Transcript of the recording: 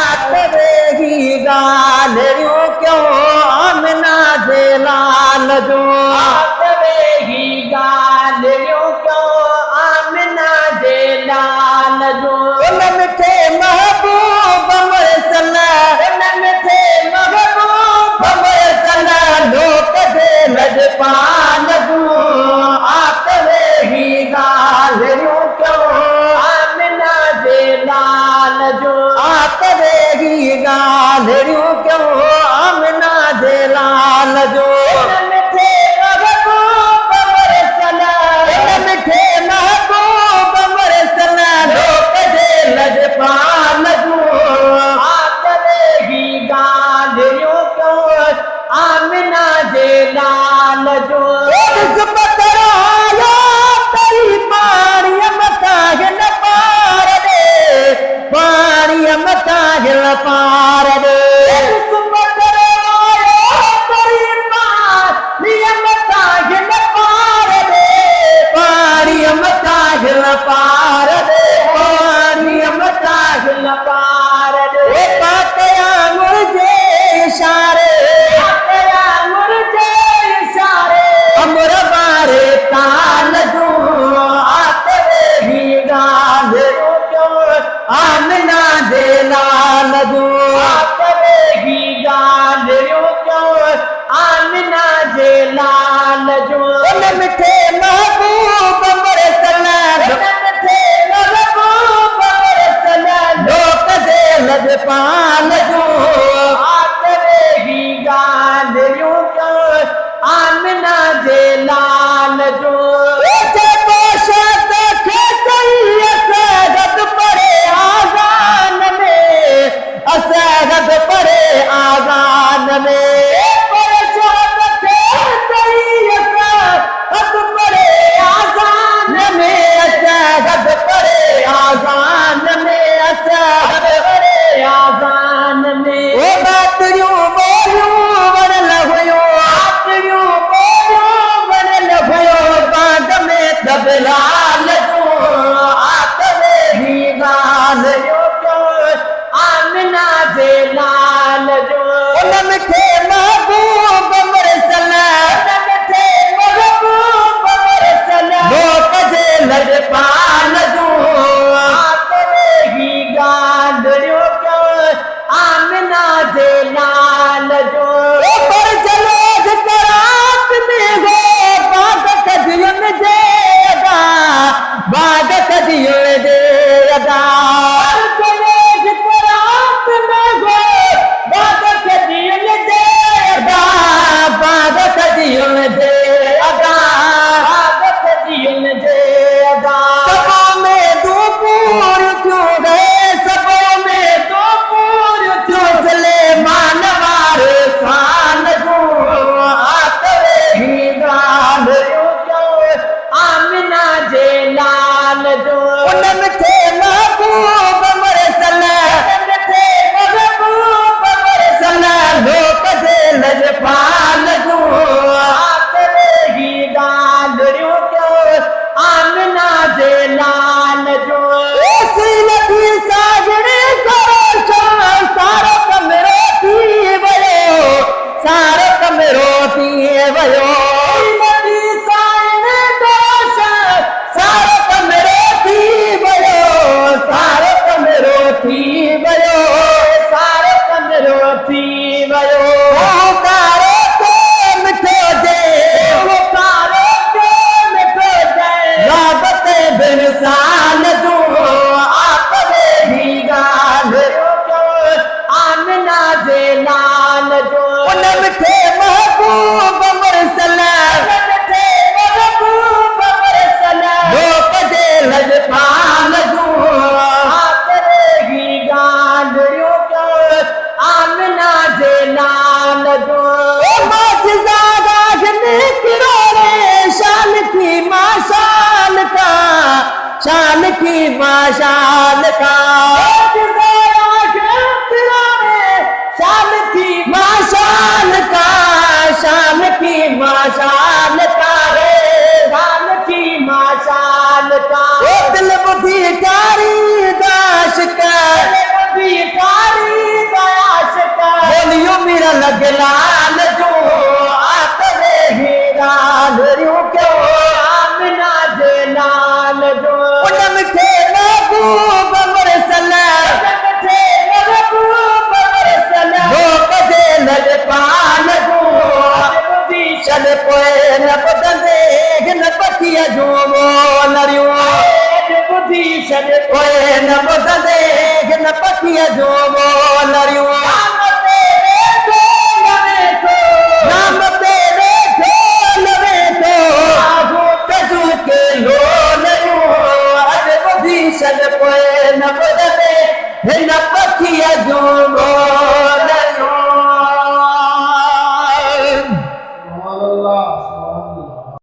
आतवेही गालियूं क्यों आमिना जे लाल जो आतवेही गालियूं क्यों आमिना जे लाल जो उन मिठे महबूब मुरसल उन मिठे महबूब मुरसल लोक जे लजपाल जो आतवेही गालियूं क्यों आमिना जे लाल जो आतवेही गालियूं क्यों आमिना जे लाल जो मिठे महबूब मुरसल मिठे महबूब मुरसल लोक जे लजपाल जो आतवेही गालियूं क्यों आमिना जे लाल जो पार दे इशारे अमर बारे ताल जो आतवेही गालियूं क्यों आमिना जे लाल जो आतवेही गालियूं क्यों आमिना जे लाल जो उन मिठे महबूब मुरसल मिठे महबूब मुरसल लोक जे लजपाल जो आतवेही गालियूं क्यों आमिना जे लाल जो असगद परे आज़ान में लाल जो आतवेही गालियूं क्यों आमिना जे लाल जो उन मिठे महबूब मुरसल मिठे महबूब मुरसल लोक जे लजपाल जो आतवेही गालियूं क्यों आमिना जे लाल जो पर जलोज करात में हो बाग कदियुन जे अदा बाग कदियुन जे अदा शान की माशान का शान की माशान का शान की माशान का है लॻलाल जो आतरे हीराल रियूं कयो आमिना जे लाल जो उन मिठे महबूब मुरसल मिठे महबूब मुरसल लोक जे लजपाल जो ॿुधी छॾ पोइ न ॿुधंदे हिन पखीअ जूं ॿोलरियूं ॿुधी छॾ पोइ न ॿुधंदे हिन पखीअ जूं ॿोलरियूं नाम तेरे ढोल में तो आगो कजू के लोलरियूं अॼु ॿुधी छॾ पोइ न ॿुधंदे हिन पखीअ जूं